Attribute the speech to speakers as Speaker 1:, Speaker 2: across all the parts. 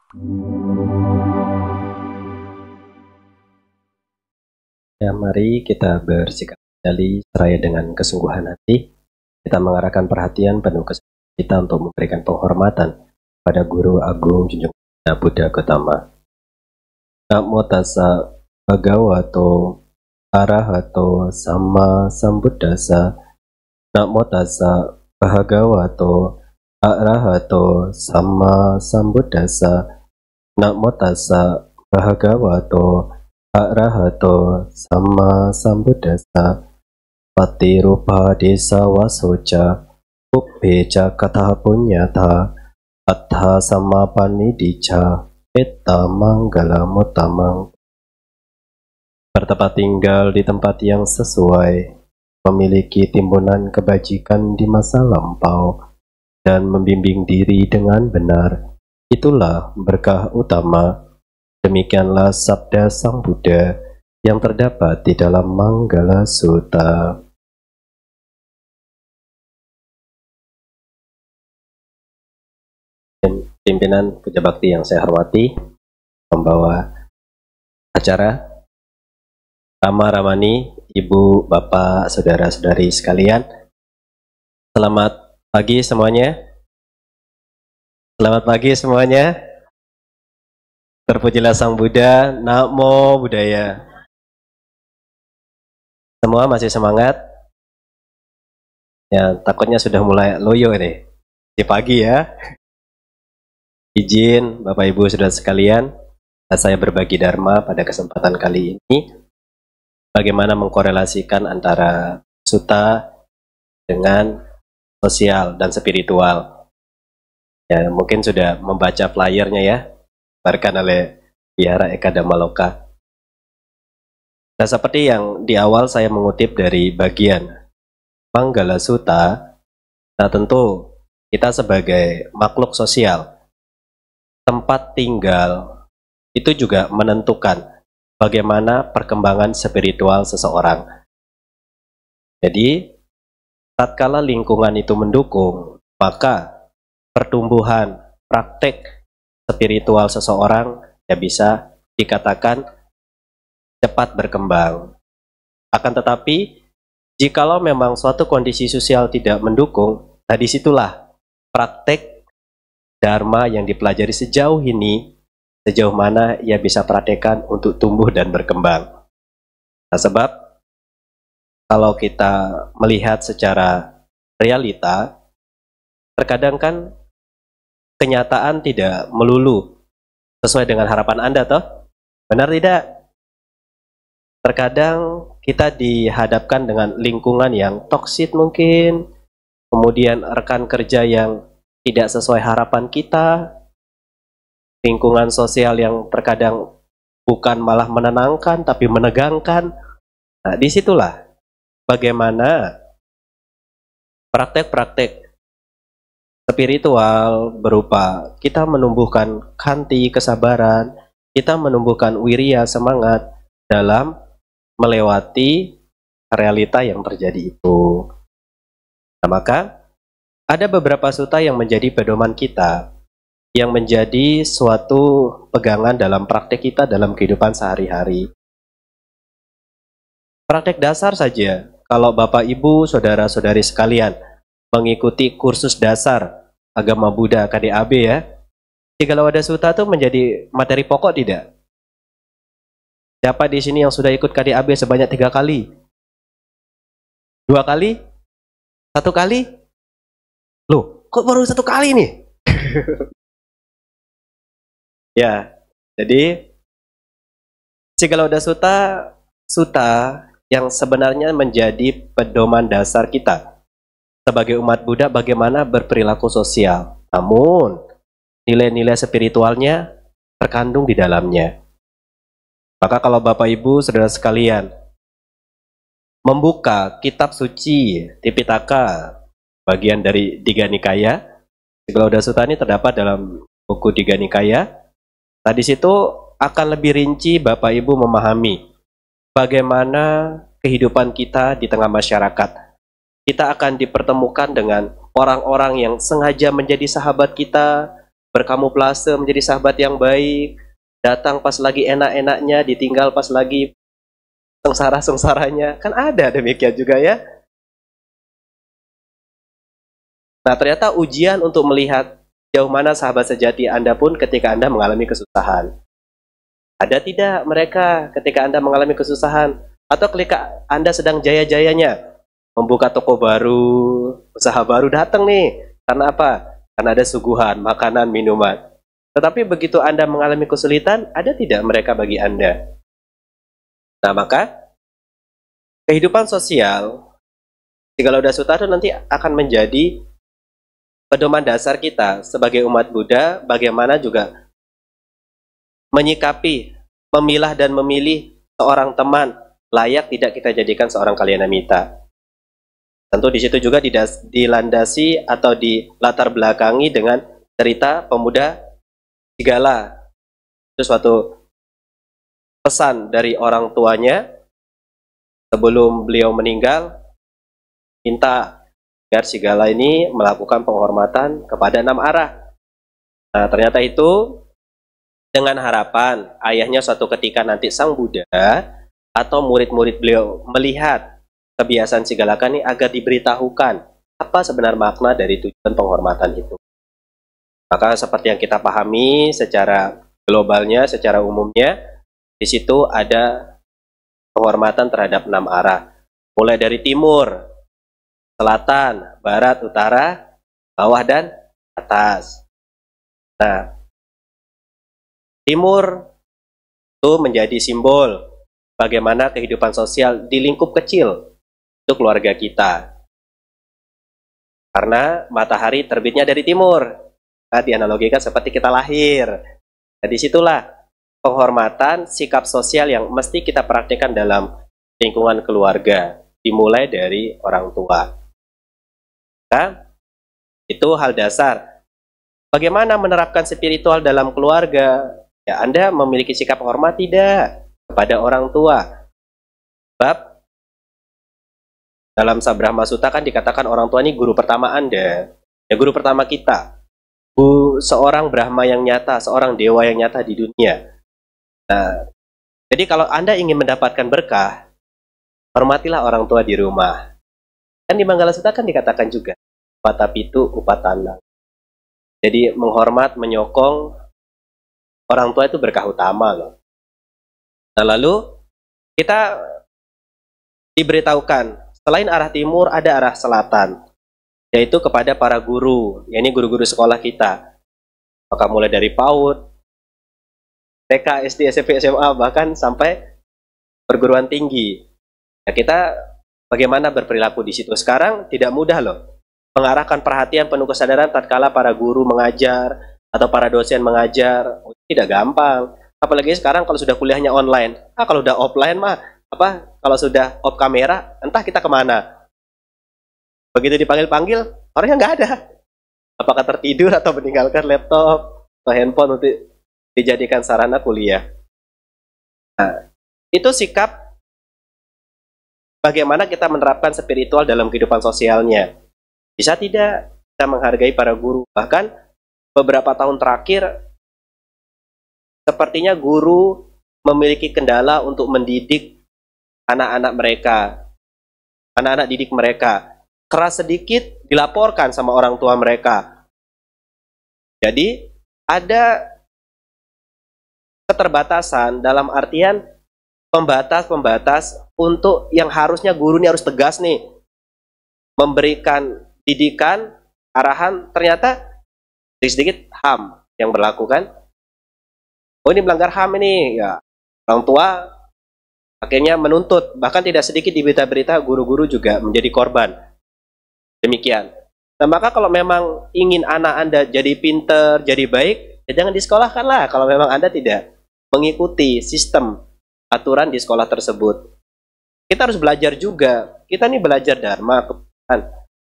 Speaker 1: Ya, mari kita bersikap kembali seraya dengan kesungguhan hati. Kita mengarahkan perhatian penuh kesadaran kita untuk memberikan penghormatan pada Guru Agung Junjungan Buddha Gautama. Namo tassa bhagavato arahato sama sambuddhassa. Namo tassa bhagavato arahato sama sambuddhassa. Namo tassa bhagavato arahato sama sambuddhassa. Patirupa desa wasoca uppeca katha punyata attha samapanidicca etta manggala mutamang. Bertempat tinggal di tempat yang sesuai, memiliki timbunan kebajikan di masa lampau, dan membimbing diri dengan benar, itulah berkah utama. Demikianlah sabda Sang Buddha yang terdapat di dalam Manggala Sutta. Pimpinan Puja Bakti yang saya hormati, pembawa acara, Rama Ramani, Ibu, Bapak, Saudara-saudari sekalian, selamat pagi semuanya. Selamat pagi semuanya. Terpujilah Sang Buddha, Namo Buddhaya. Semua masih semangat? Ya, takutnya sudah mulai loyo nih di pagi ya. Izin Bapak Ibu Saudara sekalian, saya berbagi dharma pada kesempatan kali ini, bagaimana mengkorelasikan antara sutta dengan sosial dan spiritual. Ya, mungkin sudah membaca flyernya ya, diberikan oleh Wihara Eka Dhammaloka. Nah, seperti yang di awal saya mengutip dari bagian Manggala Sutta, nah tentu kita sebagai makhluk sosial, tempat tinggal itu juga menentukan bagaimana perkembangan spiritual seseorang. Jadi, tatkala lingkungan itu mendukung, maka pertumbuhan praktek spiritual seseorang ya bisa dikatakan cepat berkembang. Akan tetapi, jikalau memang suatu kondisi sosial tidak mendukung, nah disitulah praktek dharma yang dipelajari sejauh ini, sejauh mana ia bisa praktekkan untuk tumbuh dan berkembang. Nah, sebab kalau kita melihat secara realita, terkadang kan kenyataan tidak melulu sesuai dengan harapan Anda, toh? Benar tidak? Terkadang kita dihadapkan dengan lingkungan yang toksik mungkin, kemudian rekan kerja yang tidak sesuai harapan kita, lingkungan sosial yang terkadang bukan malah menenangkan tapi menegangkan. Nah, disitulah bagaimana praktek-praktek spiritual berupa kita menumbuhkan khanti, kesabaran, kita menumbuhkan wirya, semangat dalam melewati realita yang terjadi itu. Nah, maka ada beberapa sutta yang menjadi pedoman kita, yang menjadi suatu pegangan dalam praktek kita dalam kehidupan sehari-hari. Praktek dasar saja, kalau Bapak Ibu, Saudara-saudari sekalian mengikuti kursus dasar agama Buddha KDAB ya, Tigalawada Sutta itu menjadi materi pokok tidak? Siapa di sini yang sudah ikut KDAB sebanyak 3 kali? 2 kali? 1 kali? Loh, kok baru 1 kali nih? Ya, jadi Tigalawada Sutta yang sebenarnya menjadi pedoman dasar kita sebagai umat Buddha bagaimana berperilaku sosial. Namun, nilai-nilai spiritualnya terkandung di dalamnya. Maka kalau Bapak Ibu Saudara sekalian membuka kitab suci Tipitaka bagian dari Digha Nikaya, Tigalawada Sutta ini terdapat dalam buku Digha Nikaya. Nah, di situ akan lebih rinci Bapak Ibu memahami bagaimana kehidupan kita di tengah masyarakat. Kita akan dipertemukan dengan orang-orang yang sengaja menjadi sahabat kita, berkamuflase menjadi sahabat yang baik, datang pas lagi enak-enaknya, ditinggal pas lagi sengsara-sengsaranya. Kan ada demikian juga ya. Nah, ternyata ujian untuk melihat jauh mana sahabat sejati Anda pun ketika Anda mengalami kesusahan. Ada tidak mereka ketika Anda mengalami kesusahan? Atau ketika Anda sedang jaya-jayanya, membuka toko baru, usaha baru datang nih. Karena apa? Karena ada suguhan, makanan, minuman. Tetapi begitu Anda mengalami kesulitan, ada tidak mereka bagi Anda? Nah, maka kehidupan sosial, jika Lauda Sutta itu nanti akan menjadi pedoman dasar kita sebagai umat Buddha, bagaimana juga menyikapi, memilah dan memilih seorang teman layak tidak kita jadikan seorang kalyanamita. Tentu di situ juga dilandasi atau dilatar belakangi dengan cerita pemuda Sigala. Itu suatu pesan dari orang tuanya sebelum beliau meninggal, minta agar Sigala ini melakukan penghormatan kepada 6 arah. Nah, ternyata itu dengan harapan ayahnya suatu ketika nanti sang Buddha atau murid-murid beliau melihat kebiasaan Sigala ini agar diberitahukan apa sebenarnya makna dari tujuan penghormatan itu. Maka seperti yang kita pahami secara globalnya, secara umumnya, di situ ada penghormatan terhadap 6 arah. Mulai dari timur, selatan, barat, utara, bawah, dan atas. Nah, timur itu menjadi simbol bagaimana kehidupan sosial di lingkup kecil itu keluarga kita. Karena matahari terbitnya dari timur. Nah, dianalogikan seperti kita lahir. Nah, disitulah penghormatan, sikap sosial yang mesti kita praktikkan dalam lingkungan keluarga. Dimulai dari orang tua. Nah, itu hal dasar. Bagaimana menerapkan spiritual dalam keluarga? Ya, Anda memiliki sikap hormat tidak kepada orang tua? Sebab dalam Sabrahma Sutta kan dikatakan orang tua ini guru pertama Anda. Ya, guru pertama kita. Seorang Brahma yang nyata, seorang dewa yang nyata di dunia. Nah, jadi kalau Anda ingin mendapatkan berkah, hormatilah orang tua di rumah. Kan di Manggala Sutta kan dikatakan juga Patapitu Upatana. Jadi menghormat, menyokong orang tua itu berkah utama loh. Nah, lalu kita diberitahukan selain arah timur ada arah selatan, yaitu kepada para guru, yakni guru-guru sekolah kita. Maka mulai dari PAUD, TK, SD, SMP, SMA, bahkan sampai perguruan tinggi. Nah, kita bagaimana berperilaku di situ? Sekarang tidak mudah loh mengarahkan perhatian penuh kesadaran tatkala para guru mengajar atau para dosen mengajar. Tidak gampang. Apalagi sekarang kalau sudah kuliahnya online. Kalau udah offline mah kalau sudah off kamera, entah kita kemana. Begitu dipanggil-panggil, orangnya nggak ada. Apakah tertidur atau meninggalkan laptop atau handphone untuk dijadikan sarana kuliah. Nah, itu sikap bagaimana kita menerapkan spiritual dalam kehidupan sosialnya. Bisa tidak kita menghargai para guru? Bahkan beberapa tahun terakhir, sepertinya guru memiliki kendala untuk mendidik anak-anak mereka, anak-anak didik mereka. Keras sedikit dilaporkan sama orang tua mereka. Jadi ada keterbatasan dalam artian pembatas-pembatas untuk yang harusnya guru ini harus tegas nih memberikan didikan, arahan, ternyata sedikit HAM yang berlaku kan. Oh, ini melanggar HAM ini, ya orang tua akhirnya menuntut. Bahkan tidak sedikit di berita-berita guru-guru juga menjadi korban. Demikian. Nah, maka kalau memang ingin anak Anda jadi pinter, jadi baik, ya jangan disekolahkan lah kalau memang Anda tidak mengikuti sistem aturan di sekolah tersebut. Kita harus belajar juga. Kita nih belajar Dharma.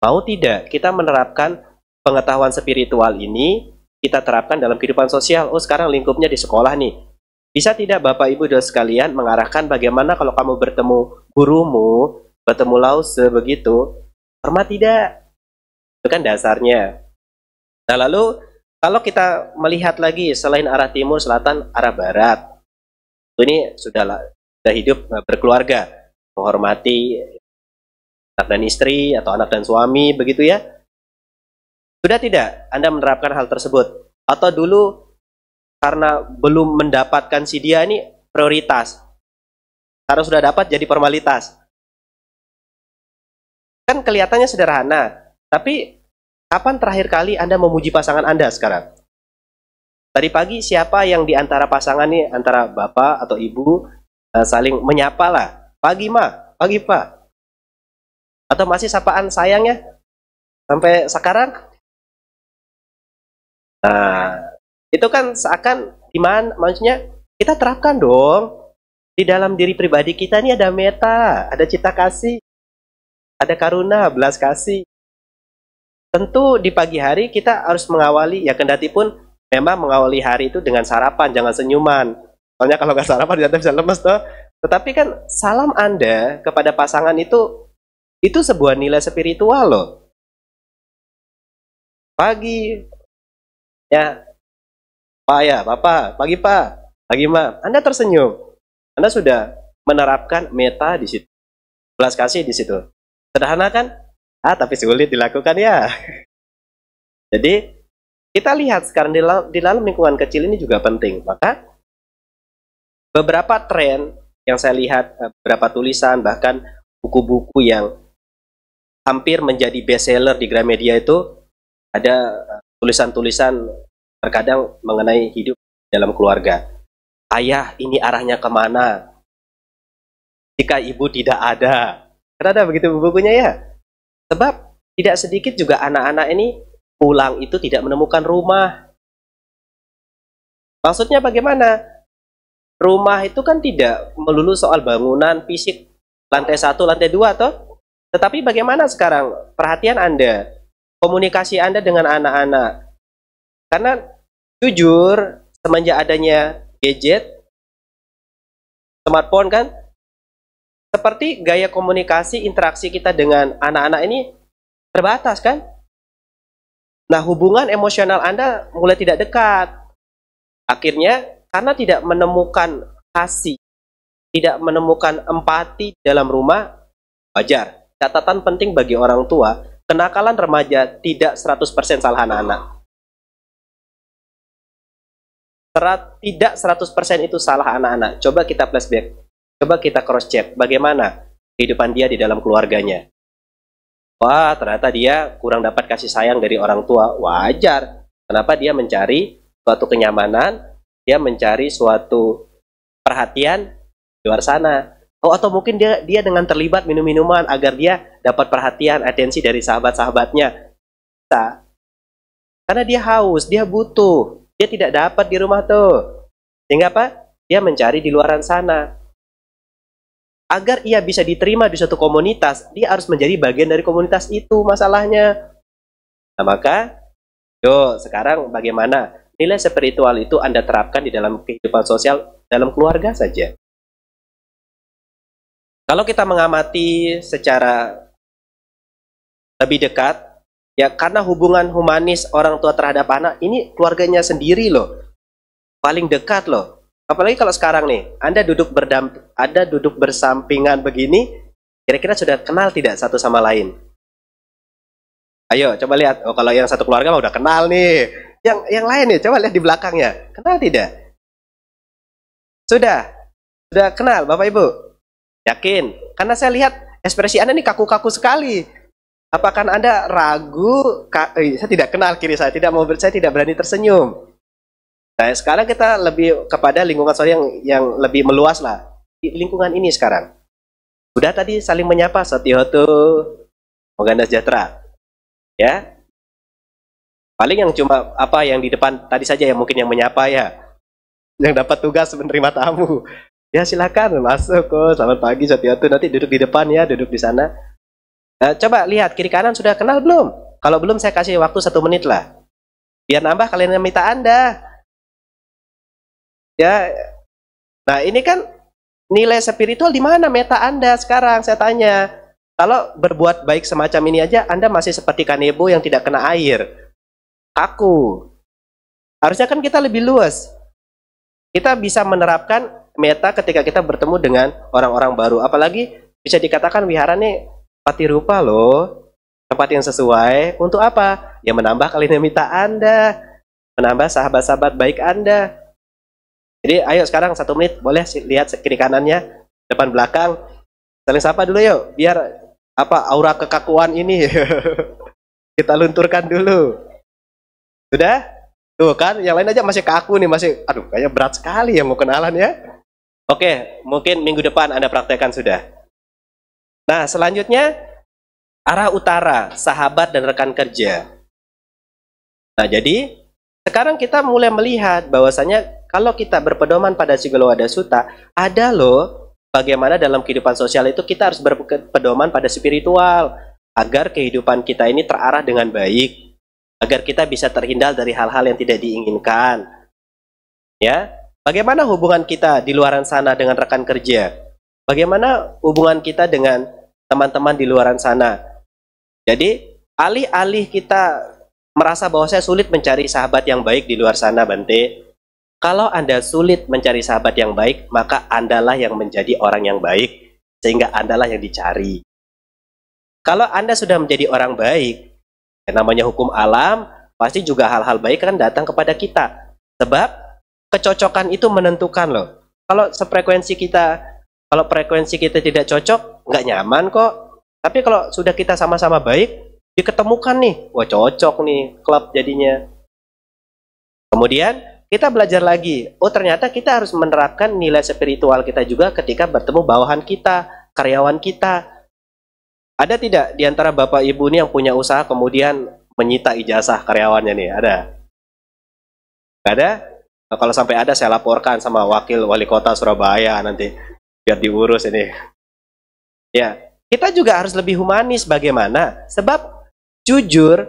Speaker 1: Mau tidak kita menerapkan pengetahuan spiritual ini, kita terapkan dalam kehidupan sosial. Oh, sekarang lingkupnya di sekolah nih. Bisa tidak Bapak Ibu dan sekalian mengarahkan bagaimana kalau kamu bertemu gurumu, bertemu lause begitu, hormat tidak? Itu kan dasarnya. Nah, lalu Kalau kita melihat lagi selain arah timur, selatan, arah barat, ini sudah hidup berkeluarga, menghormati anak dan istri atau anak dan suami, begitu ya. Sudah tidak Anda menerapkan hal tersebut? Atau dulu karena belum mendapatkan si dia ini prioritas, karena sudah dapat jadi formalitas? Kan kelihatannya sederhana, tapi kapan terakhir kali Anda memuji pasangan Anda sekarang? Tadi pagi siapa yang di antara pasangan nih, antara bapak atau ibu, saling menyapa lah. Pagi ma, pagi pak. Atau masih sapaan sayangnya? Sampai sekarang? Nah, itu kan seakan gimana? Maksudnya kita terapkan dong. Di dalam diri pribadi kita ini ada meta, ada cita kasih, ada karuna, belas kasih. Tentu di pagi hari kita harus mengawali, ya kendati pun memang mengawali hari itu dengan sarapan, jangan senyuman. Soalnya kalau nggak sarapan Anda bisa lemes toh. Tetapi kan salam Anda kepada pasangan itu sebuah nilai spiritual loh. Pagi, ya Pak ya, Bapak, pagi Pak, pagi Ma. Anda tersenyum. Anda sudah menerapkan meta di situ. Belas kasih di situ. Sederhana kan? Tapi sulit dilakukan ya. Jadi kita lihat sekarang di dalam lingkungan kecil ini juga penting. Maka beberapa tren yang saya lihat, beberapa tulisan, bahkan buku-buku yang hampir menjadi bestseller di Gramedia itu ada tulisan-tulisan terkadang mengenai hidup dalam keluarga. Ayah, ini arahnya kemana jika ibu tidak ada? Kan ada begitu bukunya ya. Sebab tidak sedikit juga anak-anak ini pulang itu tidak menemukan rumah. Maksudnya bagaimana? Rumah itu kan tidak melulu soal bangunan fisik, lantai 1, lantai 2 toh. Tetapi bagaimana sekarang perhatian Anda, komunikasi Anda dengan anak-anak? Karena jujur, semenjak adanya gadget, smartphone kan, seperti gaya komunikasi, interaksi kita dengan anak-anak ini terbatas kan? Nah, hubungan emosional Anda mulai tidak dekat. Akhirnya, karena tidak menemukan kasih, tidak menemukan empati dalam rumah, wajar. Catatan penting bagi orang tua, kenakalan remaja tidak 100% salah anak-anak. Tidak 100% itu salah anak-anak. Coba kita flashback. Coba kita cross check. Bagaimana kehidupan dia di dalam keluarganya. Wah, ternyata dia kurang dapat kasih sayang dari orang tua. Wajar. Kenapa dia mencari suatu kenyamanan, dia mencari suatu perhatian di luar sana. Oh, atau mungkin dia dengan terlibat minum-minuman agar dia dapat perhatian, atensi dari sahabat-sahabatnya. Bisa. Karena dia haus, dia butuh. Dia tidak dapat di rumah tuh. Sehingga apa? Dia mencari di luaran sana. Agar ia bisa diterima di suatu komunitas, dia harus menjadi bagian dari komunitas itu masalahnya. Nah, maka, sekarang bagaimana nilai spiritual itu Anda terapkan di dalam kehidupan sosial, dalam keluarga saja. Kalau kita mengamati secara lebih dekat, ya karena hubungan humanis orang tua terhadap anak, ini keluarganya sendiri loh. Paling dekat loh. Apalagi kalau sekarang nih, Anda duduk bersampingan begini, kira-kira sudah kenal tidak satu sama lain? Ayo, coba lihat. Oh, kalau yang satu keluarga mah udah kenal nih. Yang lain nih, coba lihat di belakangnya. Kenal tidak? Sudah kenal, Bapak Ibu? Yakin? Karena saya lihat ekspresi Anda nih kaku-kaku sekali. Apakah Anda ragu? Saya tidak kenal kiri saya tidak berani tersenyum. Nah, sekarang kita lebih kepada lingkungan sosial yang lebih meluas lah. Di lingkungan ini sekarang. Sudah tadi saling menyapa, Satyoto, semoga Anda sejahtera. Ya. Paling yang cuma yang di depan tadi saja yang mungkin yang menyapa ya. Yang dapat tugas menerima tamu. Ya silakan masuk kok. Selamat pagi Satyoto, nanti duduk di depan ya, duduk di sana. Coba lihat kiri kanan sudah kenal belum? Kalau belum saya kasih waktu 1 menit lah. Biar nambah kalian yang minta Anda. Ya, nah ini kan nilai spiritual di mana meta Anda sekarang? Saya tanya. Kalau berbuat baik semacam ini aja, Anda masih seperti kanebo yang tidak kena air, kaku. Harusnya kan kita lebih luas. Kita bisa menerapkan meta ketika kita bertemu dengan orang-orang baru. Apalagi bisa dikatakan wihara nih patirupa loh. Tempat yang sesuai untuk apa? Ya menambah kalinamita Anda, menambah sahabat-sahabat baik Anda. Jadi ayo sekarang 1 menit, boleh lihat kiri kanannya, depan belakang. Saling sapa dulu yuk, biar apa aura kekakuan ini kita lunturkan dulu. Sudah? Tuh kan, yang lain aja masih kaku nih, masih, aduh kayaknya berat sekali ya mau kenalan ya. Oke, mungkin minggu depan Anda praktekkan sudah. Nah, selanjutnya arah utara, sahabat dan rekan kerja. Nah, jadi sekarang kita mulai melihat bahwasanya kalau kita berpedoman pada Sigolowada Sutta, ada loh bagaimana dalam kehidupan sosial itu kita harus berpedoman pada spiritual agar kehidupan kita ini terarah dengan baik, agar kita bisa terhindar dari hal-hal yang tidak diinginkan. Ya, bagaimana hubungan kita di luaran sana dengan rekan kerja? Bagaimana hubungan kita dengan teman-teman di luaran sana? Jadi, alih-alih kita merasa bahwa saya sulit mencari sahabat yang baik di luar sana, Bante. Kalau Anda sulit mencari sahabat yang baik, maka Andalah yang menjadi orang yang baik, sehingga Andalah yang dicari. Kalau Anda sudah menjadi orang baik, yang namanya hukum alam, pasti juga hal-hal baik akan datang kepada kita. Sebab kecocokan itu menentukan loh. Kalau frekuensi kita tidak cocok, nggak nyaman kok. Tapi kalau sudah kita sama-sama baik, diketemukan nih, wah cocok nih klub jadinya. Kemudian kita belajar lagi, oh ternyata kita harus menerapkan nilai spiritual kita juga ketika bertemu bawahan kita, karyawan kita. Ada tidak di antara Bapak Ibu nih yang punya usaha kemudian menyita ijazah karyawannya nih? Ada? Gak ada? Nah, kalau sampai ada saya laporkan sama wakil wali kota Surabaya nanti biar diurus ini. Ya, kita juga harus lebih humanis bagaimana? Sebab jujur,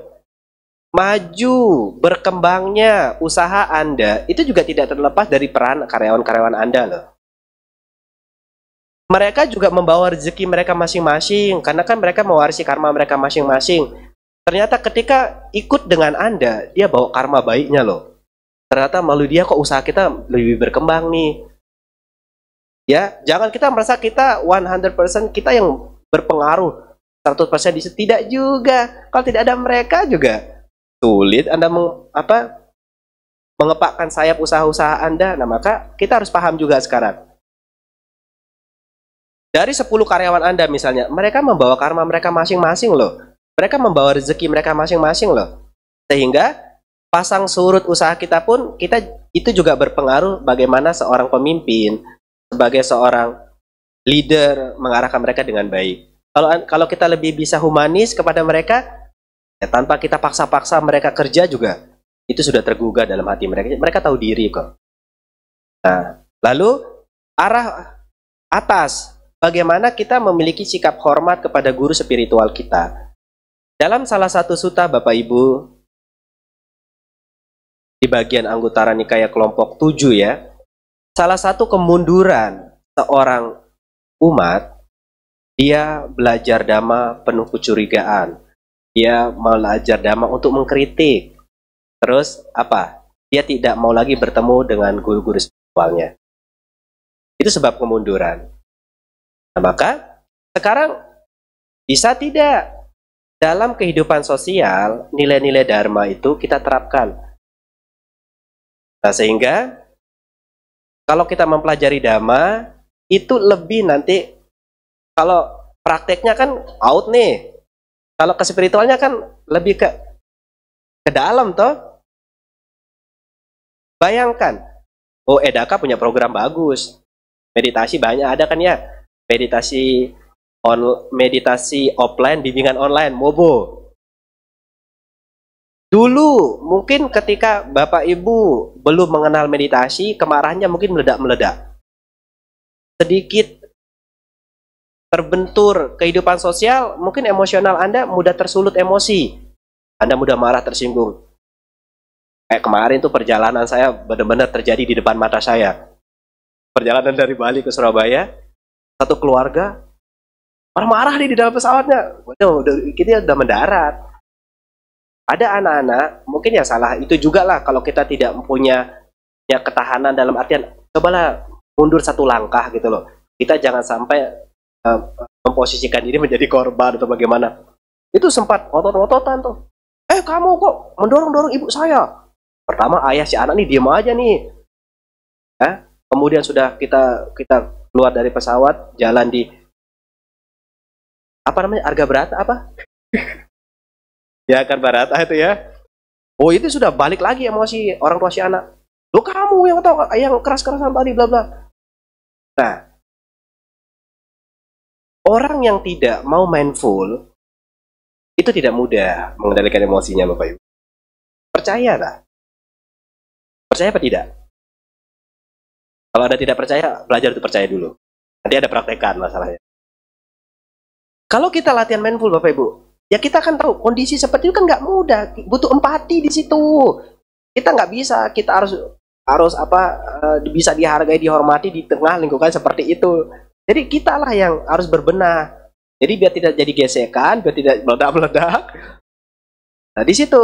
Speaker 1: maju berkembangnya usaha Anda itu juga tidak terlepas dari peran karyawan-karyawan Anda loh. Mereka juga membawa rezeki mereka masing-masing karena kan mereka mewarisi karma mereka masing-masing. Ternyata ketika ikut dengan Anda, dia bawa karma baiknya loh. Ternyata melalui dia kok usaha kita lebih berkembang nih. Ya, jangan kita merasa kita 100% kita yang berpengaruh 100% di situ. Tidak juga. Kalau tidak ada mereka juga sulit Anda mengepakkan sayap usaha-usaha Anda. Nah, maka kita harus paham juga sekarang. Dari 10 karyawan Anda misalnya, mereka membawa karma mereka masing-masing loh. Mereka membawa rezeki mereka masing-masing loh. Sehingga pasang surut usaha kita pun, kita itu juga berpengaruh bagaimana seorang pemimpin, sebagai seorang leader mengarahkan mereka dengan baik. Kalau kita lebih bisa humanis kepada mereka, ya, tanpa kita paksa-paksa mereka kerja juga, itu sudah tergugah dalam hati mereka. Mereka tahu diri kok. Nah, lalu arah atas, bagaimana kita memiliki sikap hormat kepada guru spiritual kita. Dalam salah satu sutta Bapak Ibu, di bagian Anguttara Nikaya kelompok 7 ya, salah satu kemunduran seorang umat, dia belajar dhamma penuh kecurigaan. Dia belajar dhamma untuk mengkritik. Terus apa? Dia tidak mau lagi bertemu dengan guru-guru spiritualnya. Itu sebab kemunduran. Nah, maka sekarang bisa tidak dalam kehidupan sosial nilai-nilai dharma itu kita terapkan. Nah, sehingga kalau kita mempelajari dhamma itu lebih nanti, kalau prakteknya kan out nih. Kalau ke spiritualnya kan lebih ke dalam toh. Bayangkan, oh Edaka punya program bagus. Meditasi banyak ada kan ya. Meditasi offline, bimbingan online, Mobo. Dulu mungkin ketika Bapak Ibu belum mengenal meditasi, kemarahannya mungkin meledak-meledak. Sedikit terbentur kehidupan sosial, mungkin emosional Anda mudah tersulut emosi. Anda mudah marah, tersinggung. Kayak kemarin tuh perjalanan saya benar-benar terjadi di depan mata saya. Perjalanan dari Bali ke Surabaya, satu keluarga marah-marah nih di dalam pesawatnya. Kita udah mendarat. Ada anak-anak, mungkin yang salah itu juga lah kalau kita tidak punya ketahanan dalam artian, cobalah mundur satu langkah gitu loh. Kita jangan sampai memposisikan diri menjadi korban atau bagaimana. Itu sempat otot-ototan tuh. Kamu kok mendorong-dorong ibu saya? Pertama ayah si anak nih diem aja nih. Kemudian sudah kita keluar dari pesawat, jalan di apa namanya, Arga Barata apa? Ya kan Barata itu ya. Oh itu sudah balik lagi emosi orang tua si anak. Lo kamu yang tahu yang keras-kerasan tadi bla bla. Nah, orang yang tidak mau mindful itu tidak mudah mengendalikan emosinya, Bapak Ibu. Percaya lah. Percaya apa tidak? Kalau Anda tidak percaya, belajar untuk percaya dulu. Nanti ada praktekan masalahnya. Kalau kita latihan mindful, Bapak Ibu, ya kita kan tahu kondisi seperti itu kan nggak mudah, butuh empati di situ. Kita nggak bisa, kita harus bisa dihargai, dihormati di tengah lingkungan seperti itu. Jadi kitalah yang harus berbenah. Jadi biar tidak jadi gesekan, biar tidak meledak-meledak. Nah di situ,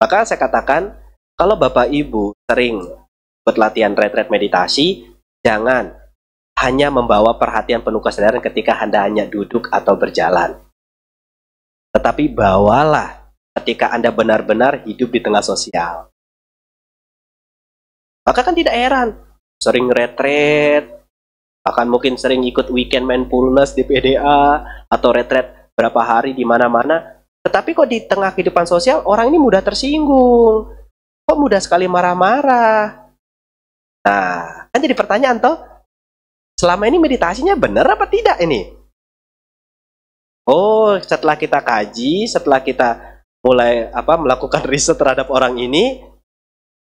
Speaker 1: maka saya katakan kalau Bapak Ibu sering buat latihan retret meditasi, jangan hanya membawa perhatian penuh kesadaran ketika Anda hanya duduk atau berjalan. Tetapi bawalah ketika Anda benar-benar hidup di tengah sosial. Maka kan tidak heran, sering retret, akan mungkin sering ikut weekend mindfulness di PDA, atau retret berapa hari di mana-mana. Tetapi kok di tengah kehidupan sosial, orang ini mudah tersinggung. Kok mudah sekali marah-marah. Nah, kan jadi pertanyaan toh, selama ini meditasinya benar apa tidak ini? Oh, setelah kita kaji, setelah kita mulai melakukan riset terhadap orang ini,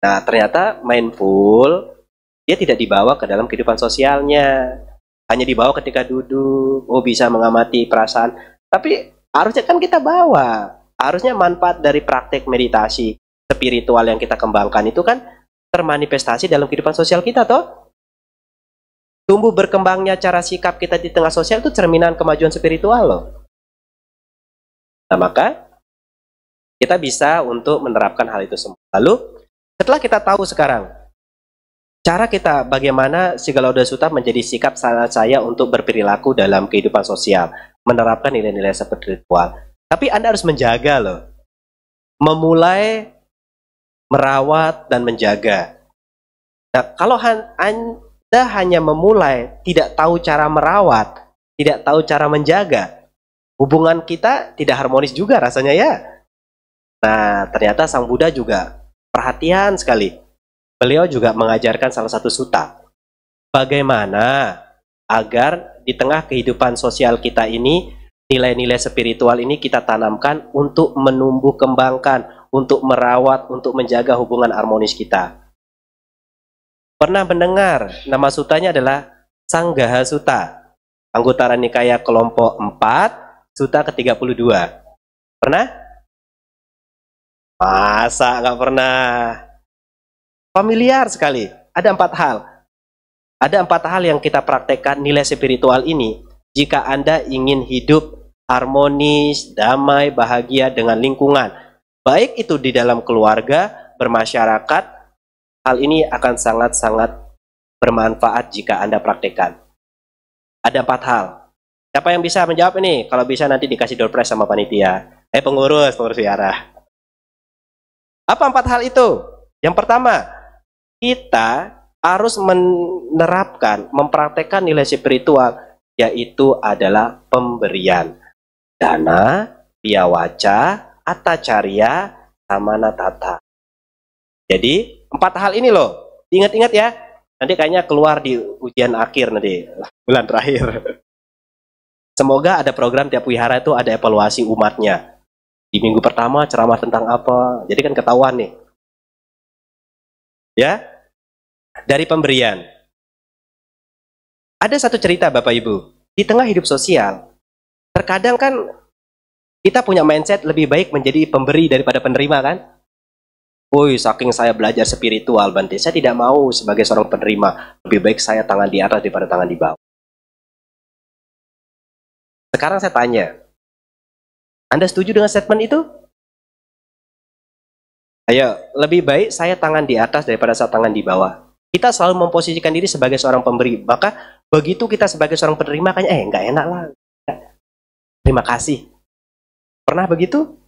Speaker 1: nah ternyata mindful dia tidak dibawa ke dalam kehidupan sosialnya, hanya dibawa ketika duduk. Oh, bisa mengamati perasaan. Tapi harusnya kan kita bawa, harusnya manfaat dari praktek meditasi spiritual yang kita kembangkan itu kan termanifestasi dalam kehidupan sosial kita toh. Tumbuh berkembangnya cara sikap kita di tengah sosial itu cerminan kemajuan spiritual loh. Nah maka kita bisa untuk menerapkan hal itu semua. Lalu setelah kita tahu sekarang cara kita bagaimana si Garuda Sutta menjadi sikap saya untuk berperilaku dalam kehidupan sosial, menerapkan nilai-nilai spiritual. Tapi Anda harus menjaga loh. Memulai merawat dan menjaga. Nah, kalau Anda hanya memulai, tidak tahu cara merawat, tidak tahu cara menjaga, hubungan kita tidak harmonis juga rasanya ya. Nah, ternyata Sang Buddha juga perhatian sekali. Beliau juga mengajarkan salah satu sutta. Bagaimana agar di tengah kehidupan sosial kita ini, nilai-nilai spiritual ini kita tanamkan untuk menumbuh kembangkan, untuk merawat, untuk menjaga hubungan harmonis kita. Pernah mendengar nama sutanya adalah Sanggaha Sutta, Anggutara Nikaya kelompok 4, sutta ke-32. Pernah? Masa nggak pernah? Familiar sekali. Ada 4 hal. Ada 4 hal yang kita praktekkan nilai spiritual ini jika Anda ingin hidup harmonis, damai, bahagia dengan lingkungan. Baik itu di dalam keluarga, bermasyarakat, hal ini akan sangat-sangat bermanfaat jika Anda praktekkan. Ada 4 hal. Siapa yang bisa menjawab ini? Kalau bisa nanti dikasih door prize sama panitia. Pengurus ziarah. Apa 4 hal itu? Yang pertama, kita harus menerapkan, mempraktekkan nilai spiritual, yaitu adalah pemberian. Dana, biawaca, atacarya, samanatata. Jadi 4 hal ini loh, ingat-ingat ya. Nanti kayaknya keluar di ujian akhir nanti, bulan terakhir. Semoga ada program tiap wihara itu ada evaluasi umatnya. Di minggu pertama ceramah tentang apa, jadi kan ketahuan nih. Ya, dari pemberian. Ada satu cerita Bapak Ibu, di tengah hidup sosial, terkadang kan kita punya mindset lebih baik menjadi pemberi daripada penerima kan? Woi, saking saya belajar spiritual, Bante, saya tidak mau sebagai seorang penerima. Lebih baik saya tangan di atas daripada tangan di bawah. Sekarang saya tanya, Anda setuju dengan statement itu? Ayo, lebih baik saya tangan di atas daripada saya tangan di bawah. Kita selalu memposisikan diri sebagai seorang pemberi. Maka begitu kita sebagai seorang penerima, kayaknya nggak enak lah. Terima kasih. Pernah begitu?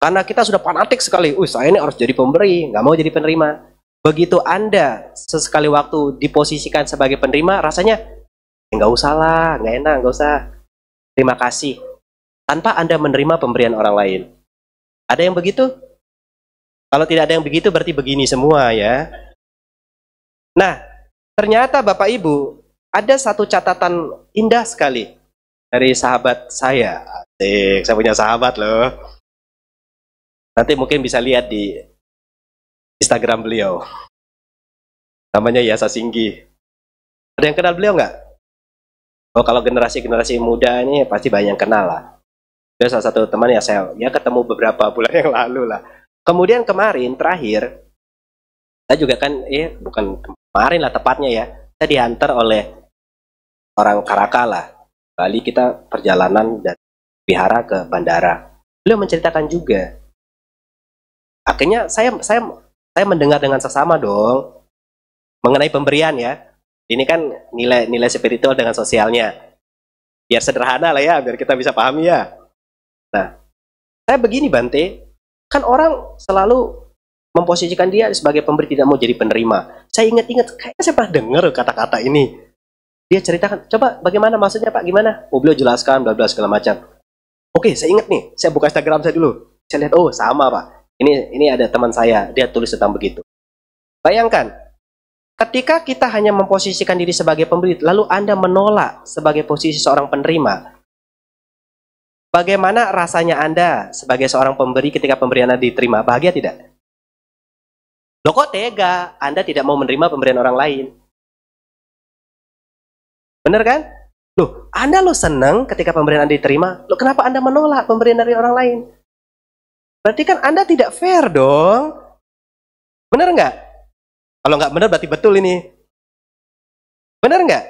Speaker 1: Karena kita sudah fanatik sekali. Saya ini harus jadi pemberi, nggak mau jadi penerima. Begitu Anda sesekali waktu diposisikan sebagai penerima, rasanya nggak usah lah, nggak enak, nggak usah. Terima kasih. Tanpa Anda menerima pemberian orang lain. Ada yang begitu? Kalau tidak ada yang begitu, berarti begini semua ya. Nah, ternyata Bapak Ibu, ada satu catatan indah sekali dari sahabat saya. Asik, saya punya sahabat loh. Nanti mungkin bisa lihat di Instagram beliau. Namanya Yasa Singgi. Ada yang kenal beliau nggak? Oh, kalau generasi-generasi muda ini pasti banyak yang kenal lah. Dia salah satu teman ya, saya ketemu beberapa bulan yang lalu lah. Kemudian kemarin terakhir, saya juga kan, bukan kemarin lah tepatnya ya, saya diantar oleh orang Karaka lah. Bali, kita perjalanan dari Vihara ke bandara. Beliau menceritakan juga. Akhirnya saya mendengar dengan seksama dong mengenai pemberian ya. Ini kan nilai spiritual dengan sosialnya. Biar sederhana lah ya, biar kita bisa pahami ya. Nah, saya begini Bante, kan orang selalu memposisikan dia sebagai pemberi, tidak mau jadi penerima. Saya ingat-ingat, kayaknya saya pernah dengar kata-kata ini. Dia ceritakan, coba bagaimana maksudnya Pak, gimana? Beliau jelaskan, bla bla segala macam. Oke, saya ingat nih, saya buka Instagram saya dulu. Saya lihat, oh sama Pak. Ini ada teman saya, dia tulis tentang begitu. Bayangkan, ketika kita hanya memposisikan diri sebagai pemberi, lalu Anda menolak sebagai posisi seorang penerima, bagaimana rasanya Anda sebagai seorang pemberi ketika pemberian Anda diterima? Bahagia tidak? Loh kok tega? Anda tidak mau menerima pemberian orang lain. Benar kan? Loh, Anda senang ketika pemberian Anda diterima. Loh, kenapa Anda menolak pemberian dari orang lain? Berarti kan Anda tidak fair dong. Benar nggak? Kalau nggak benar berarti betul ini. Benar nggak?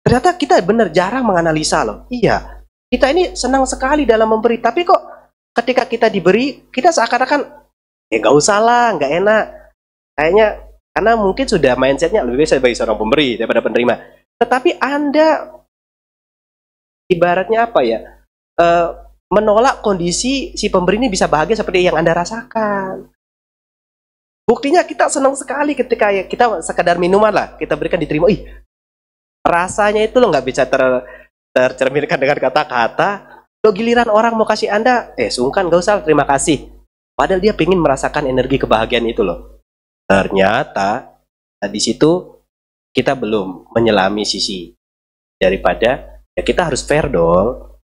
Speaker 1: Ternyata kita benar jarang menganalisa loh. Iya, kita ini senang sekali dalam memberi. Tapi kok ketika kita diberi, kita seakan-akan, nggak usah lah, nggak enak. Kayaknya, karena mungkin sudah mindsetnya lebih baik sebagai seorang pemberi daripada penerima. Tetapi Anda, ibaratnya apa ya, menolak kondisi si pemberi ini bisa bahagia seperti yang Anda rasakan. Buktinya kita senang sekali ketika kita sekedar minuman lah, kita berikan diterima. Rasanya itu nggak bisa tercerminkan dengan kata-kata. Lo giliran orang mau kasih Anda, sungkan, gak usah, terima kasih. Padahal dia ingin merasakan energi kebahagiaan itu loh. Ternyata di situ kita belum menyelami sisi daripada ya kita harus fair dong.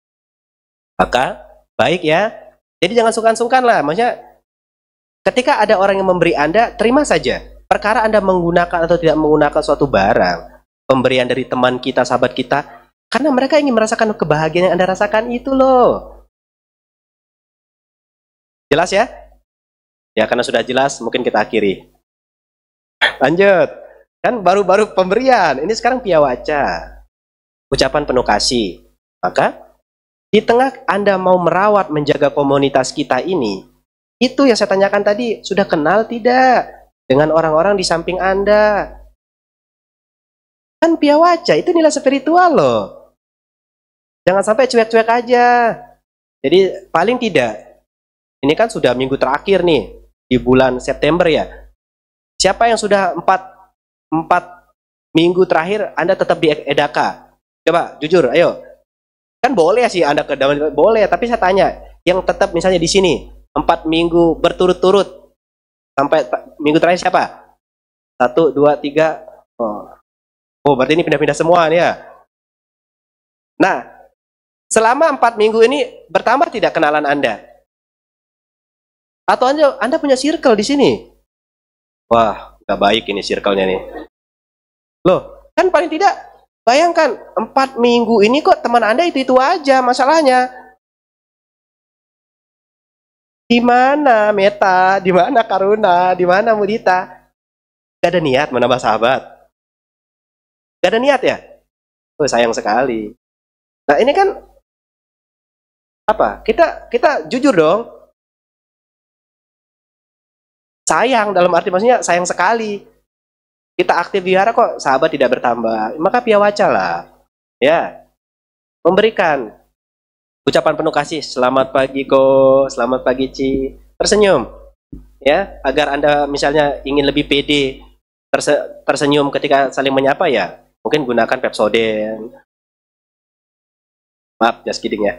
Speaker 1: Maka baik ya. Jadi jangan sungkan-sungkan lah. Maksudnya ketika ada orang yang memberi Anda, terima saja. Perkara Anda menggunakan atau tidak menggunakan suatu barang, pemberian dari teman kita, sahabat kita, karena mereka ingin merasakan kebahagiaan yang Anda rasakan itu loh. Jelas ya? Ya, karena sudah jelas, mungkin kita akhiri. Lanjut. Kan baru-baru pemberian, ini sekarang piawaca. Ucapan penuh kasih. Maka di tengah Anda mau merawat, menjaga komunitas kita ini, itu yang saya tanyakan tadi, sudah kenal tidak dengan orang-orang di samping Anda? Kan piawaca, itu nilai spiritual loh. Jangan sampai cuek-cuek aja. Jadi paling tidak, ini kan sudah minggu terakhir nih, di bulan September ya. Siapa yang sudah 4 minggu terakhir Anda tetap di Edaka? Coba jujur, ayo. Kan boleh sih Anda ke dalam, boleh, tapi saya tanya, yang tetap misalnya di sini 4 minggu berturut-turut sampai minggu terakhir siapa? 1, 2, 3. Oh, berarti ini pindah-pindah semua nih ya. Nah, selama 4 minggu ini bertambah tidak kenalan Anda? Atau Anda punya circle di sini? Wah, nggak baik ini circle-nya nih. Loh, kan paling tidak, bayangkan 4 minggu ini kok teman Anda itu aja masalahnya. Di mana Meta, di mana Karuna, di mana Mudita? Gak ada niat menambah sahabat. Gak ada niat ya? Oh, sayang sekali. Nah, ini kan Apa? Kita jujur dong. Sayang, dalam arti maksudnya sayang sekali. Kita aktif wihara kok sahabat tidak bertambah. Maka piawacalah. Ya. Memberikan ucapan penuh kasih. Selamat pagi Ko, selamat pagi Ci. Tersenyum. Ya, agar Anda misalnya ingin lebih pede tersenyum ketika saling menyapa ya. Mungkin gunakan Pepsodent. Maaf, just kidding ya.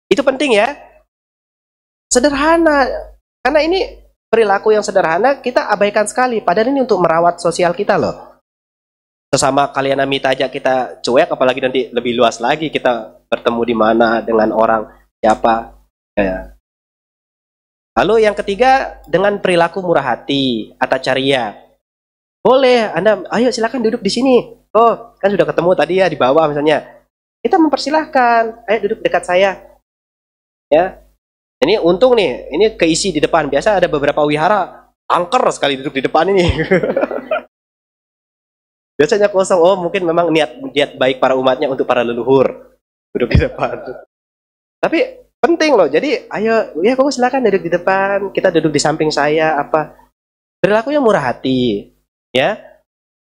Speaker 1: Itu penting ya. Sederhana. Karena ini perilaku yang sederhana kita abaikan sekali. Padahal ini untuk merawat sosial kita loh. Sesama kalian amita aja kita cuek, apalagi nanti lebih luas lagi kita bertemu di mana dengan orang siapa. Ya. Lalu yang ketiga dengan perilaku murah hati, atacaria. Boleh, Anda, ayo silakan duduk di sini. Oh, kan sudah ketemu tadi ya di bawah misalnya. Kita mempersilahkan, ayo duduk dekat saya. Ya. Ini untung nih, ini keisi di depan. Biasa ada beberapa wihara angker sekali duduk di depan ini. Biasanya kosong. Oh, mungkin memang niat baik para umatnya untuk para leluhur duduk di depan. Tapi penting loh. Jadi, ayo, ya kamu silakan duduk di depan. Kita duduk di samping saya. Apa? Perilakunya murah hati, ya.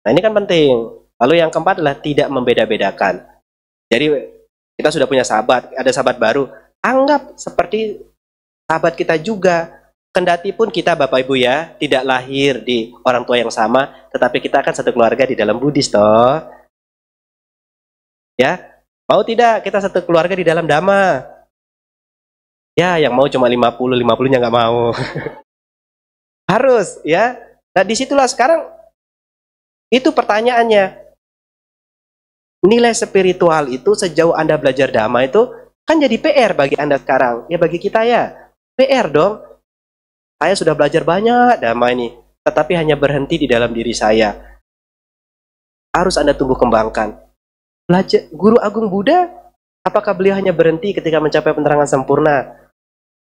Speaker 1: Nah, ini kan penting. Lalu yang keempat adalah tidak membeda-bedakan. Jadi kita sudah punya sahabat, ada sahabat baru. Anggap seperti sahabat kita juga, kendati pun kita Bapak Ibu ya, tidak lahir di orang tua yang sama, tetapi kita akan satu keluarga di dalam Buddhis toh. Ya, mau tidak kita satu keluarga di dalam Dhamma? Ya, yang mau cuma 50-50-nya nggak mau. Harus ya. Nah, disitulah sekarang itu pertanyaannya. Nilai spiritual itu sejauh Anda belajar Dhamma itu kan jadi PR bagi Anda sekarang. Ya bagi kita ya. PR dong. Saya sudah belajar banyak Dhamma ini, tetapi hanya berhenti di dalam diri saya. Harus Anda tumbuh kembangkan. Belajar Guru Agung Buddha, apakah beliau hanya berhenti ketika mencapai penerangan sempurna?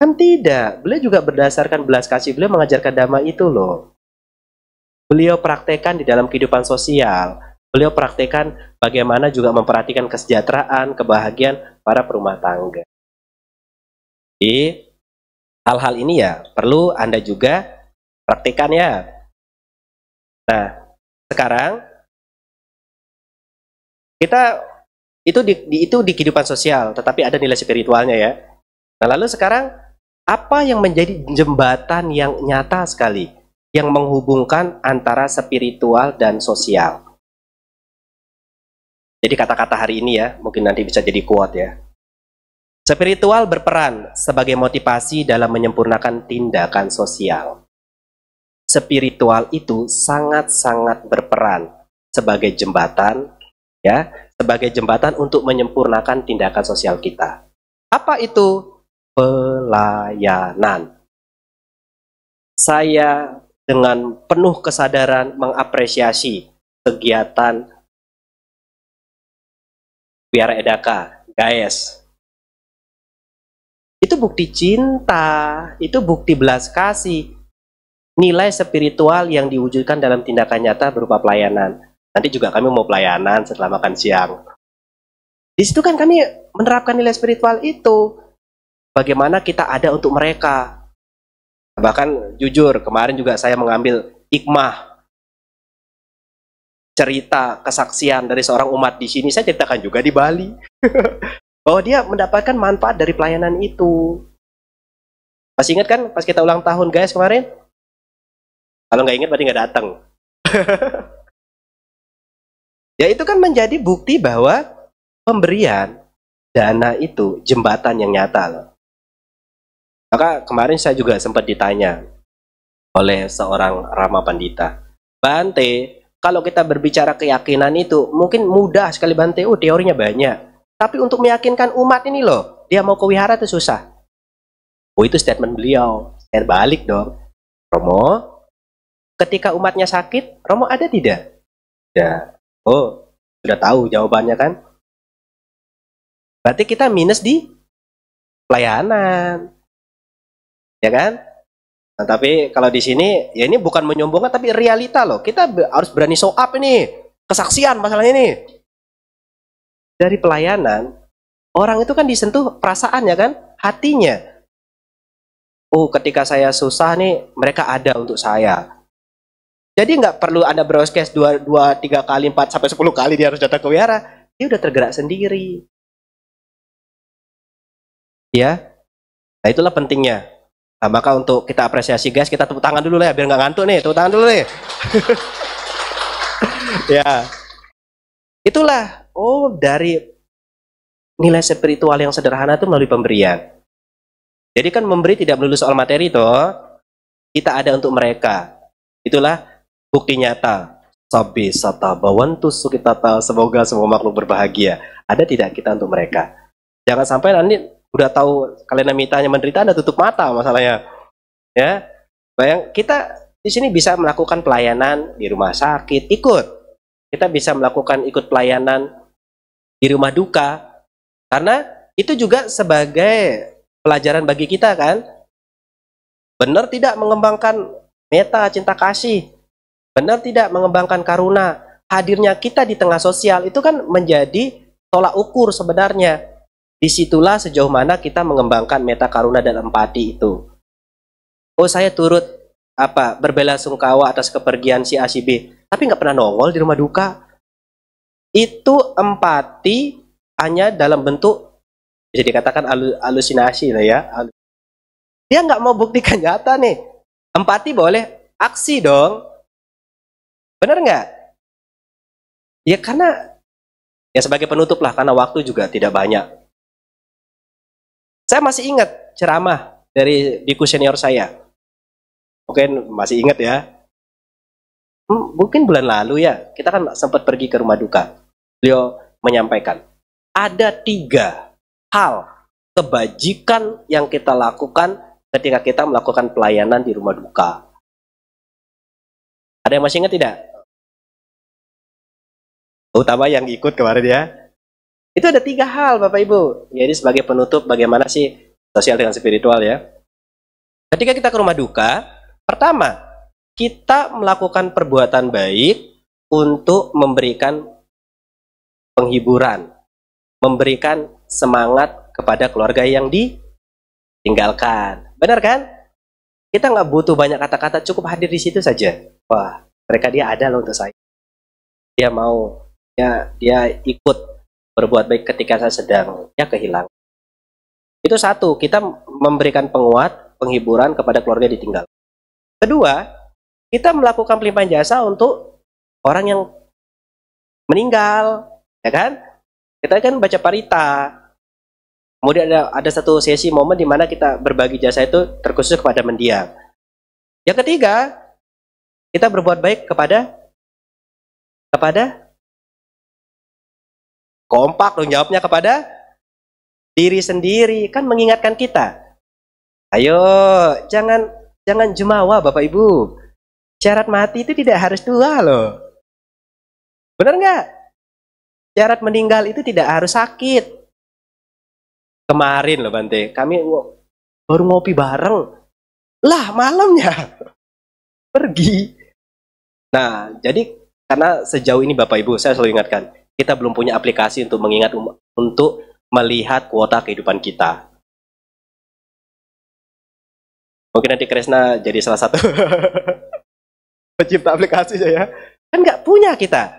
Speaker 1: Kan tidak. Beliau juga berdasarkan belas kasih beliau mengajarkan Dhamma itu loh. Beliau praktekkan di dalam kehidupan sosial. Beliau praktekkan bagaimana juga memperhatikan kesejahteraan, kebahagiaan para perumah tangga. Jadi hal-hal ini ya perlu Anda juga praktikkan ya. Nah, sekarang kita itu di kehidupan sosial, tetapi ada nilai spiritualnya ya. Nah, lalu sekarang apa yang menjadi jembatan yang nyata sekali yang menghubungkan antara spiritual dan sosial? Jadi kata-kata hari ini ya, mungkin nanti bisa jadi quote ya. Spiritual berperan sebagai motivasi dalam menyempurnakan tindakan sosial. Spiritual itu sangat-sangat berperan sebagai jembatan, ya, sebagai jembatan untuk menyempurnakan tindakan sosial kita. Apa itu? Pelayanan. Saya dengan penuh kesadaran mengapresiasi kegiatan Wihara Edaka, guys. Itu bukti cinta, itu bukti belas kasih. Nilai spiritual yang diwujudkan dalam tindakan nyata berupa pelayanan. Nanti juga kami mau pelayanan setelah makan siang. Di situ kan kami menerapkan nilai spiritual itu. Bagaimana kita ada untuk mereka. Bahkan jujur, kemarin juga saya mengambil hikmah cerita kesaksian dari seorang umat di sini. Saya ceritakan juga di Bali. Bahwa dia mendapatkan manfaat dari pelayanan itu. Masih ingat kan pas kita ulang tahun guys kemarin? Kalau nggak ingat berarti nggak datang. Ya itu kan menjadi bukti bahwa pemberian dana itu jembatan yang nyata loh. Maka kemarin saya juga sempat ditanya oleh seorang Rama Pandita, Bante, kalau kita berbicara keyakinan itu mungkin mudah sekali Bante, teorinya banyak. Tapi untuk meyakinkan umat ini loh, dia mau ke wihara itu susah. Oh itu statement beliau. Saya balik dong. Romo, ketika umatnya sakit, Romo ada tidak? Ya. Oh, sudah tahu jawabannya kan? Berarti kita minus di pelayanan. Ya kan? Nah, tapi kalau di sini, ya ini bukan menyombongkan, tapi realita loh. Kita harus berani show up ini. Kesaksian masalah ini. Dari pelayanan, Orang itu kan disentuh perasaannya kan, hatinya. Oh, ketika saya susah nih, mereka ada untuk saya. Jadi nggak perlu Anda broadcast 2, 3 kali, 4 sampai 10 kali dia harus datang ke wihara. Dia udah tergerak sendiri. Ya, nah itulah pentingnya. Nah, maka untuk kita apresiasi guys, kita tepuk tangan dulu lah ya, biar nggak ngantuk nih. Tepuk tangan dulu nih. Ya, itulah. Oh, dari nilai spiritual yang sederhana itu melalui pemberian. Jadi kan memberi tidak melulu soal materi toh. Kita ada untuk mereka. Itulah bukti nyata. Sabi sata bawantu sukitata, semoga semua makhluk berbahagia. Ada tidak kita untuk mereka? Jangan sampai nanti udah tahu kalian mitanya menderita, Anda tutup mata masalahnya. Ya. Bayang kita di sini bisa melakukan pelayanan di rumah sakit, ikut. Kita bisa melakukan ikut pelayanan di rumah duka. Karena itu juga sebagai pelajaran bagi kita kan. Benar tidak mengembangkan meta cinta kasih. Benar tidak mengembangkan karuna. Hadirnya kita di tengah sosial itu kan menjadi tolak ukur sebenarnya. Disitulah sejauh mana kita mengembangkan meta karuna dan empati itu. Oh, saya turut berbelasungkawa atas kepergian si A si B, tapi nggak pernah nongol di rumah duka. Itu empati hanya dalam bentuk bisa dikatakan halusinasi lah ya. Dia nggak mau buktikan nyata nih. Empati boleh, aksi dong. Benar nggak? Ya karena ya sebagai penutup lah, karena waktu juga tidak banyak. Saya masih ingat ceramah dari biku senior saya. Mungkin masih ingat ya. Mungkin bulan lalu ya, kita kan sempat pergi ke rumah duka. Beliau menyampaikan, ada 3 hal kebajikan yang kita lakukan ketika kita melakukan pelayanan di rumah duka. Ada yang masih ingat tidak? Utama yang ikut kemarin ya. Itu ada 3 hal Bapak Ibu. Jadi sebagai penutup bagaimana sih sosial dengan spiritual ya. Ketika kita ke rumah duka, pertama, kita melakukan perbuatan baik untuk memberikan penghiburan, memberikan semangat kepada keluarga yang ditinggalkan. Benar kan? Kita nggak butuh banyak kata-kata, cukup hadir di situ saja. Wah, dia ada loh untuk saya. Dia mau, dia ikut berbuat baik ketika saya sedang kehilangan. Itu satu, kita memberikan penguat, penghiburan kepada keluarga ditinggal. Kedua, kita melakukan pelimpahan jasa untuk orang yang meninggal, ya kan? Kita kan baca parita. Kemudian ada satu sesi momen di mana kita berbagi jasa itu terkhusus kepada mendiang. Yang ketiga, kita berbuat baik kepada kompak dong jawabnya, kepada diri sendiri, kan mengingatkan kita. Ayo, jangan jumawa Bapak Ibu. Syarat mati itu tidak harus tua loh. Benar nggak? Syarat meninggal itu tidak harus sakit. Kemarin loh Bante, kami baru ngopi bareng. Lah malamnya pergi. Nah, jadi karena sejauh ini Bapak Ibu, saya selalu ingatkan, kita belum punya aplikasi untuk mengingat, untuk melihat kuota kehidupan kita. Mungkin nanti Kresna jadi salah satu pencipta aplikasi ya. Kan nggak punya kita.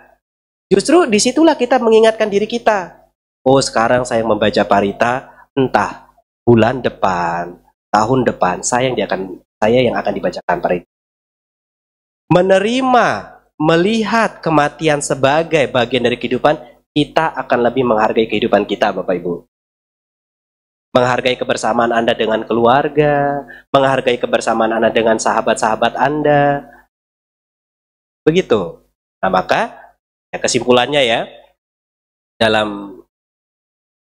Speaker 1: Justru disitulah kita mengingatkan diri kita. Oh, sekarang saya membaca parita, entah bulan depan, tahun depan, saya yang akan dibacakan parita. Menerima, melihat kematian sebagai bagian dari kehidupan, kita akan lebih menghargai kehidupan kita Bapak Ibu. Menghargai kebersamaan Anda dengan keluarga, menghargai kebersamaan Anda dengan sahabat-sahabat Anda. Begitu. Nah, maka kesimpulannya ya, dalam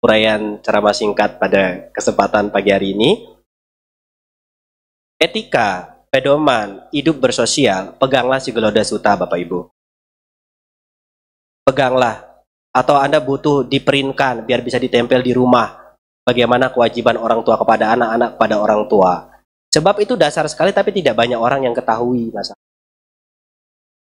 Speaker 1: uraian ceramah singkat pada kesempatan pagi hari ini, etika, pedoman, hidup bersosial, peganglah Sigalodha Sutta Bapak Ibu. Peganglah. Atau Anda butuh diperinkan biar bisa ditempel di rumah. Bagaimana kewajiban orang tua kepada anak-anak kepada orang tua. Sebab itu dasar sekali tapi tidak banyak orang yang ketahui masalah.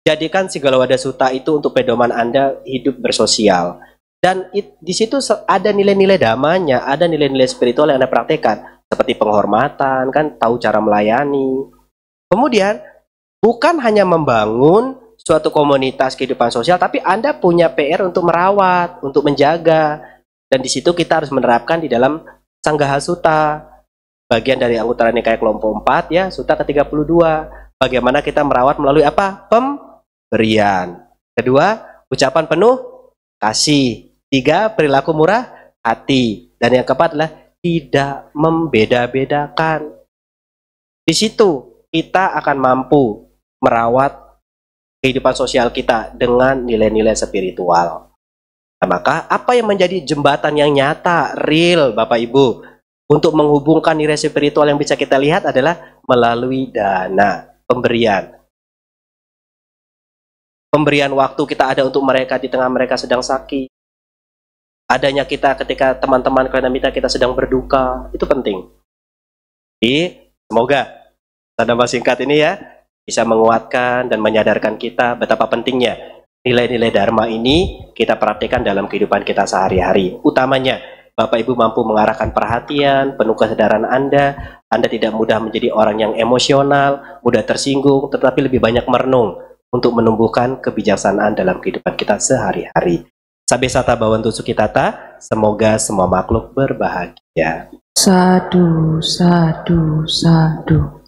Speaker 1: Jadikan Sigalodha Sutta itu untuk pedoman Anda hidup bersosial. Dan di situ ada nilai-nilai damanya, ada nilai-nilai spiritual yang Anda praktekkan, seperti penghormatan, kan, tahu cara melayani. Kemudian, bukan hanya membangun suatu komunitas kehidupan sosial, tapi Anda punya PR untuk merawat, untuk menjaga. Dan di situ kita harus menerapkan di dalam Sanggaha Sutta, bagian dari anggota Nikaya kelompok 4 ya, Sutta ke-32. Bagaimana kita merawat melalui apa? Pemberian. Kedua, ucapan penuh kasih. 3, perilaku murah hati. Dan yang keempat adalah tidak membeda-bedakan. Di situ kita akan mampu merawat kehidupan sosial kita dengan nilai-nilai spiritual. Nah, maka apa yang menjadi jembatan yang nyata, real Bapak Ibu, untuk menghubungkan nilai spiritual yang bisa kita lihat adalah melalui dana, pemberian. Pemberian waktu kita ada untuk mereka di tengah mereka sedang sakit. Adanya kita ketika teman-teman klien kita sedang berduka, itu penting. Jadi, semoga tanda singkat ini ya bisa menguatkan dan menyadarkan kita betapa pentingnya nilai-nilai Dharma ini kita praktikkan dalam kehidupan kita sehari-hari. Utamanya, Bapak Ibu mampu mengarahkan perhatian, penuh kesadaran Anda tidak mudah menjadi orang yang emosional, mudah tersinggung, tetapi lebih banyak merenung untuk menumbuhkan kebijaksanaan dalam kehidupan kita sehari-hari. Sabe sata bawantu sukitata, semoga semua makhluk berbahagia.
Speaker 2: Sadu, sadu, sadu.